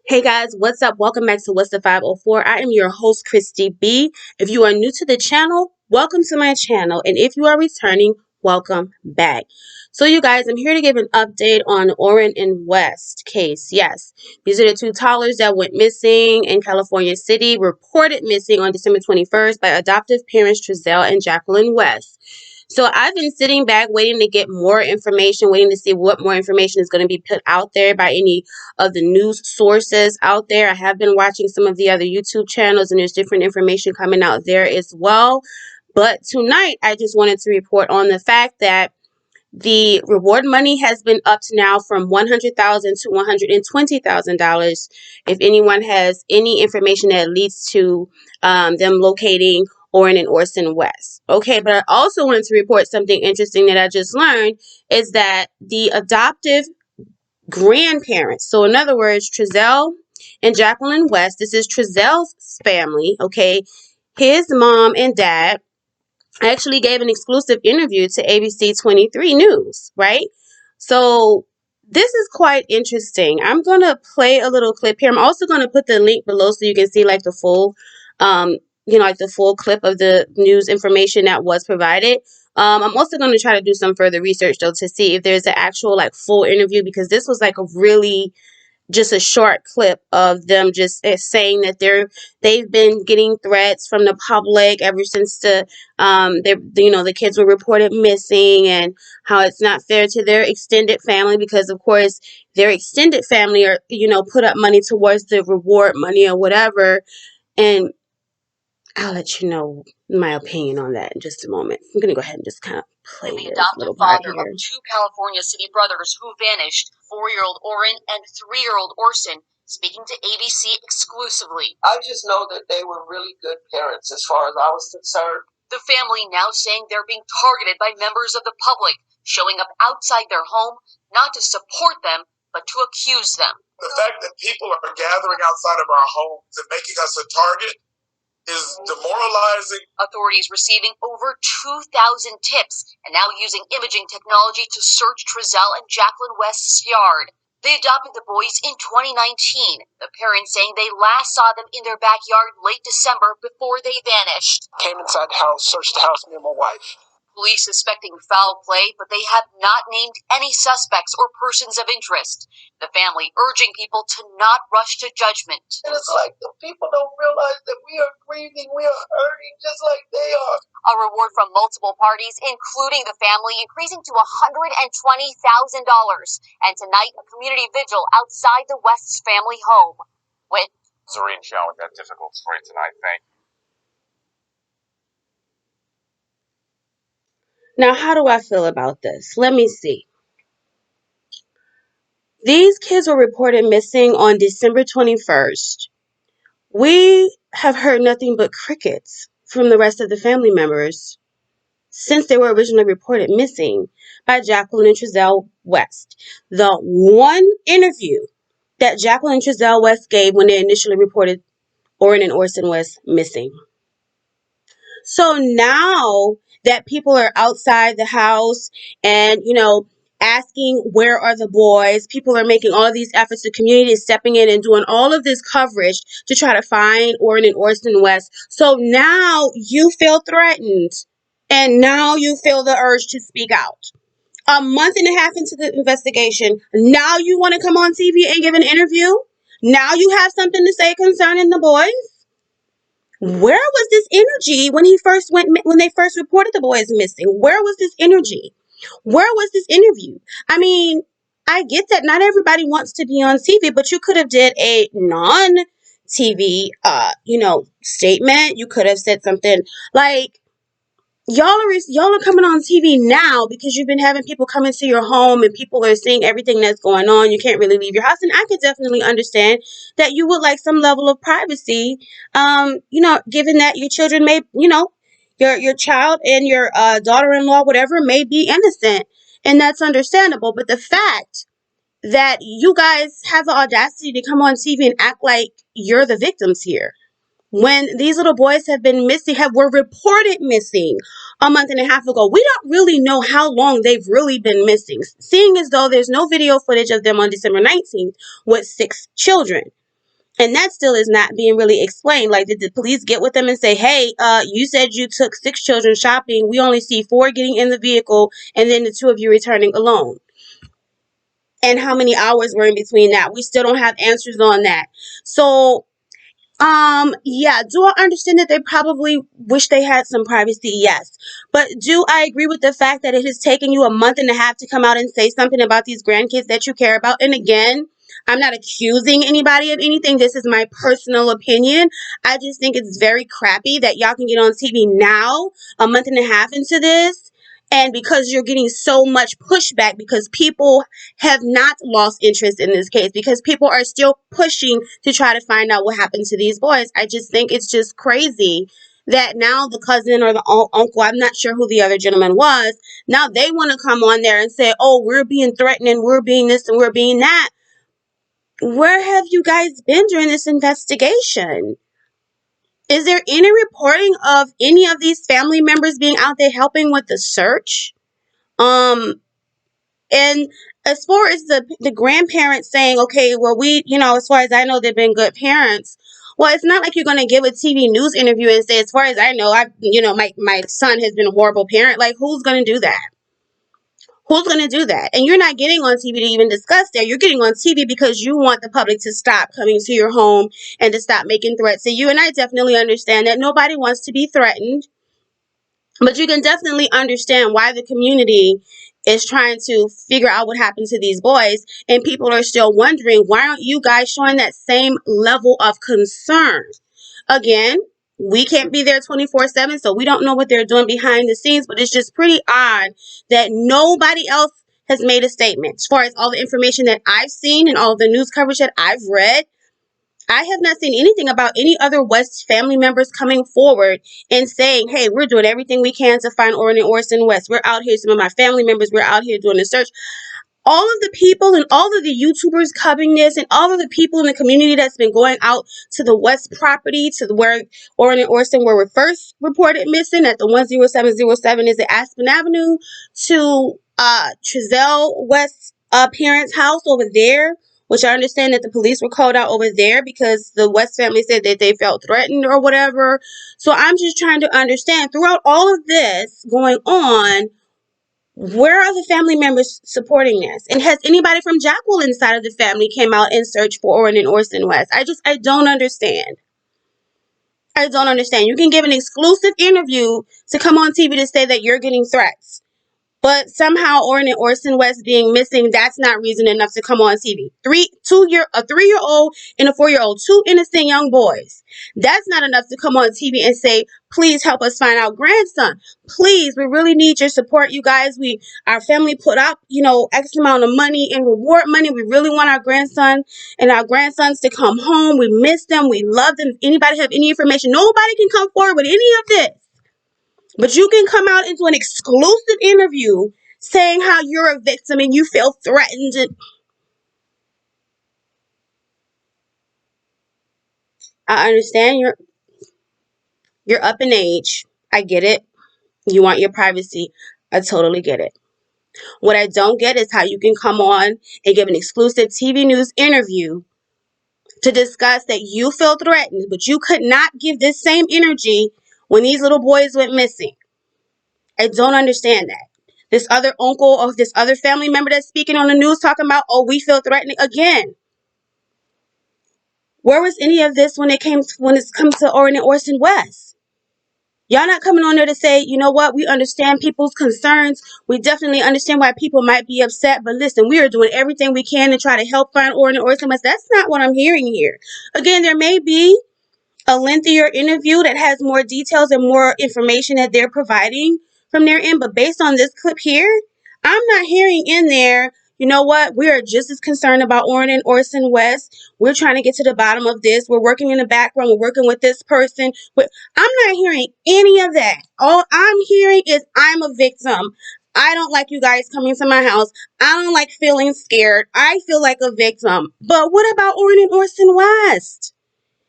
Hey guys, what's up? Welcome back to What's the 504. I am your host, Christy B. If you are new to the channel, welcome to my channel. And if you are returning, welcome back. So you guys, I'm here to give an update on Orrin and West case. Yes, these are the two toddlers that went missing in California City, reported missing on December 21st by adoptive parents Trezell and Jacqueline West. So I've been sitting back waiting to get more information, waiting to see what more information is going to be put out there by any of the news sources out there. I have been watching some of the other YouTube channels and there's different information coming out there as well. But tonight, I just wanted to report on the fact that the reward money has been upped now from $100,000 to $120,000 if anyone has any information that leads to them locating Orrin and Orson West. Okay, but I also wanted to report something interesting that I just learned is that the adoptive grandparents, so in other words, Trezell and Jacqueline West, this is Trezell's family, okay, his mom and dad actually gave an exclusive interview to ABC 23 News, right? So this is quite interesting. I'm going to play a little clip here. I'm also going to put the link below so you can see like the full, like the full clip of the news information that was provided. I'm also going to try to do some further research though to see if there's an actual like full interview because this was like a really just a short clip of them just saying that they've been getting threats from the public ever since the kids were reported missing and how it's not fair to their extended family because of course their extended family are put up money towards the reward money or whatever. And I'll let you know my opinion on that in just a moment. I'm gonna go ahead and just kind of play the this adoptive little part father here. of two California City brothers who vanished, 4-year-old Orrin and 3-year-old Orson, speaking to ABC exclusively. I just know that they were really good parents as far as I was concerned. The family now saying they're being targeted by members of the public, showing up outside their home, not to support them, but to accuse them. The fact that people are gathering outside of our homes and making us a target is demoralizing. Authorities receiving over 2,000 tips and now using imaging technology to search Trezell and Jacqueline West's yard. They adopted the boys in 2019, the parents saying they last saw them in their backyard late December before they vanished. Came inside the house, searched the house, me and my wife. Police suspecting foul play, but they have not named any suspects or persons of interest. The family urging people to not rush to judgment. And it's like the people don't realize that we are grieving, we are hurting just like they are. A reward from multiple parties, including the family, increasing to $120,000. And tonight, a community vigil outside the West's family home. With Zoreen showing that difficult story tonight. Thank you. Now, how do I feel about this? Let me see. These kids were reported missing on December 21st. We have heard nothing but crickets from the rest of the family members since they were originally reported missing by Jacqueline and Trezell West. The one interview that Jacqueline and Trezell West gave when they initially reported Orrin and Orson West missing. So now that people are outside the house and, asking where are the boys, people are making all of these efforts, the community is stepping in and doing all of this coverage to try to find Orrin and Orson West. So now you feel threatened and now you feel the urge to speak out. A month and a half into the investigation, now you want to come on TV and give an interview? Now you have something to say concerning the boys? Where was this energy when they first reported the boys missing? Where was this energy? Where was this interview? I mean, I get that not everybody wants to be on TV, but you could have did a non-TV, statement. You could have said something like, y'all are coming on TV now because you've been having people come into your home and people are seeing everything that's going on. You can't really leave your house. And I could definitely understand that you would like some level of privacy, given that your children may, your child and your daughter-in-law, whatever, may be innocent. And that's understandable. But the fact that you guys have the audacity to come on TV and act like you're the victims here, when these little boys have been missing, were reported missing a month and a half ago. We don't really know how long they've really been missing, seeing as though there's no video footage of them on December 19th with 6 children. And that still is not being really explained. Like, did the police get with them and say, hey, you said you took 6 children shopping. We only see 4 getting in the vehicle and then the 2 of you returning alone. And how many hours were in between that? We still don't have answers on that. So yeah, do I understand that they probably wish they had some privacy? Yes. But do I agree with the fact that it has taken you a month and a half to come out and say something about these grandkids that you care about? And again, I'm not accusing anybody of anything. This is my personal opinion. I just think it's very crappy that y'all can get on TV now, a month and a half into this, and because you're getting so much pushback, because people have not lost interest in this case, because people are still pushing to try to find out what happened to these boys. I just think it's just crazy that now the cousin or the uncle, I'm not sure who the other gentleman was, now they want to come on there and say, oh, we're being threatened and we're being this and we're being that. Where have you guys been during this investigation? Is there any reporting of any of these family members being out there helping with the search? And as far as the grandparents saying, okay, well, we, as far as I know, they've been good parents. Well, it's not like you're going to give a TV news interview and say, as far as I know, my son has been a horrible parent. Like, who's going to do that? Who's going to do that? And you're not getting on TV to even discuss that. You're getting on TV because you want the public to stop coming to your home and to stop making threats to you. And I definitely understand that nobody wants to be threatened. But you can definitely understand why the community is trying to figure out what happened to these boys. And people are still wondering, why aren't you guys showing that same level of concern? Again, we can't be there 24/7, so we don't know what they're doing behind the scenes. But it's just pretty odd that nobody else has made a statement. As far as all the information that I've seen and all the news coverage that I've read, I have not seen anything about any other West family members coming forward and saying, hey, we're doing everything we can to find Orrin and Orson West. We're out here, some of my family members, we're out here doing the search. All of the people and all of the YouTubers covering this and all of the people in the community that's been going out to the West property, to where Orrin and Orson were first reported missing at the 10707 is at Aspen Avenue, to Trezell West's parents' house over there, which I understand that the police were called out over there because the West family said that they felt threatened or whatever. So I'm just trying to understand, throughout all of this going on, where are the family members supporting this? And has anybody from Jacqueline's side of the family came out and searched for Orrin and Orson West? I don't understand. I don't understand. You can give an exclusive interview to come on TV to say that you're getting threats. But somehow Orrin and Orson West being missing, that's not reason enough to come on TV. A 3-year-old and a 4-year-old, 2 innocent young boys. That's not enough to come on TV and say, please help us find our grandson. Please, we really need your support, you guys. Our family put up, X amount of money in reward money. We really want our grandson and our grandsons to come home. We miss them. We love them. If anybody have any information, nobody can come forward with any of this. But you can come out and do an exclusive interview saying how you're a victim and you feel threatened. I understand you're up in age. I get it. You want your privacy. I totally get it. What I don't get is how you can come on and give an exclusive TV news interview to discuss that you feel threatened, but you could not give this same energy when these little boys went missing. I don't understand that. This other uncle or this other family member that's speaking on the news talking about, oh, we feel threatened again. Where was any of this when it comes to Orrin and Orson West? Y'all not coming on there to say, you know what, we understand people's concerns. We definitely understand why people might be upset. But listen, we are doing everything we can to try to help find Orrin and Orson West. That's not what I'm hearing here. Again, there may be a lengthier interview that has more details and more information that they're providing from their end. But based on this clip here, I'm not hearing in there, you know what, we are just as concerned about Orrin and Orson West. We're trying to get to the bottom of this. We're working in the background. We're working with this person. But I'm not hearing any of that. All I'm hearing is I'm a victim. I don't like you guys coming to my house. I don't like feeling scared. I feel like a victim. But what about Orrin and Orson West?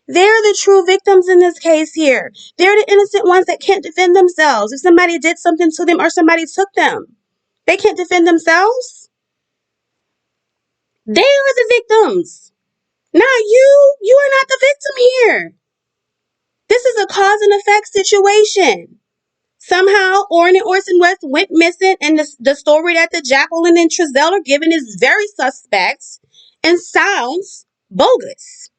They're the true victims in this case here. They're the innocent ones that can't defend themselves. If somebody did something to them or somebody took them, they can't defend themselves. They are the victims. Not you. You are not the victim here. This is a cause and effect situation. Somehow, Orrin and Orson West went missing, and the story that the Jacqueline and Trezell are giving is very suspect and sounds bogus.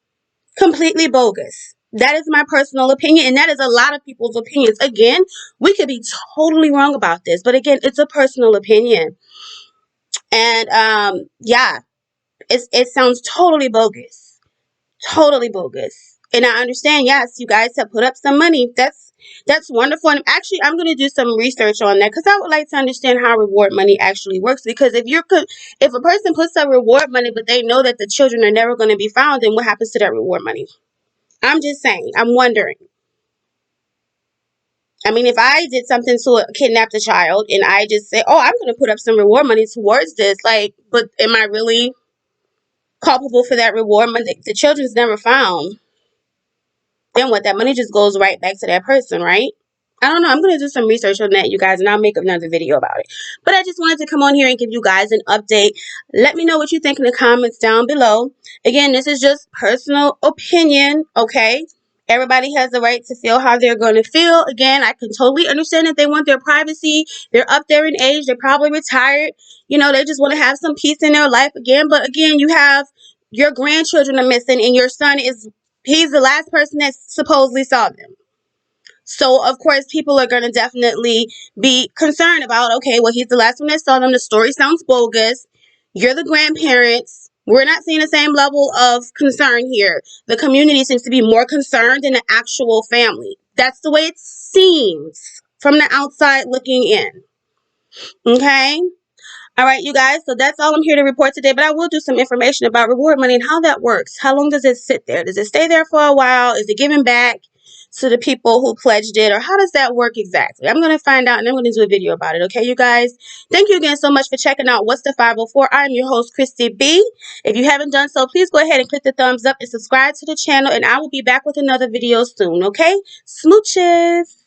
Completely bogus. That is my personal opinion, and that is a lot of people's opinions. Again, we could be totally wrong about this, but again, it's a personal opinion. And yeah, it sounds totally bogus. Totally bogus. And I understand, yes, you guys have put up some money. That's wonderful. And actually, I'm going to do some research on that because I would like to understand how reward money actually works. Because if a person puts up reward money, but they know that the children are never going to be found, then what happens to that reward money? I'm just saying. I'm wondering. I mean, if I did something to kidnap a child and I just say, oh, I'm going to put up some reward money towards this, but am I really culpable for that reward money? The children's never found. Then what? That money just goes right back to that person, right? I don't know. I'm going to do some research on that, you guys, and I'll make another video about it. But I just wanted to come on here and give you guys an update. Let me know what you think in the comments down below. Again, this is just personal opinion, okay? Everybody has the right to feel how they're going to feel. Again, I can totally understand that they want their privacy. They're up there in age. They're probably retired. You know, they just want to have some peace in their life again. But again, you have your grandchildren are missing and your son he's the last person that supposedly saw them. So, of course, people are going to definitely be concerned about, okay, well, he's the last one that saw them. The story sounds bogus. You're the grandparents. We're not seeing the same level of concern here. The community seems to be more concerned than the actual family. That's the way it seems from the outside looking in. Okay? All right, you guys. So that's all I'm here to report today. But I will do some information about reward money and how that works. How long does it sit there? Does it stay there for a while? Is it given back to the people who pledged it? Or how does that work exactly? I'm going to find out and I'm going to do a video about it. Okay, you guys? Thank you again so much for checking out What's the 504. I'm your host, Christy B. If you haven't done so, please go ahead and click the thumbs up and subscribe to the channel. And I will be back with another video soon. Okay? Smooches.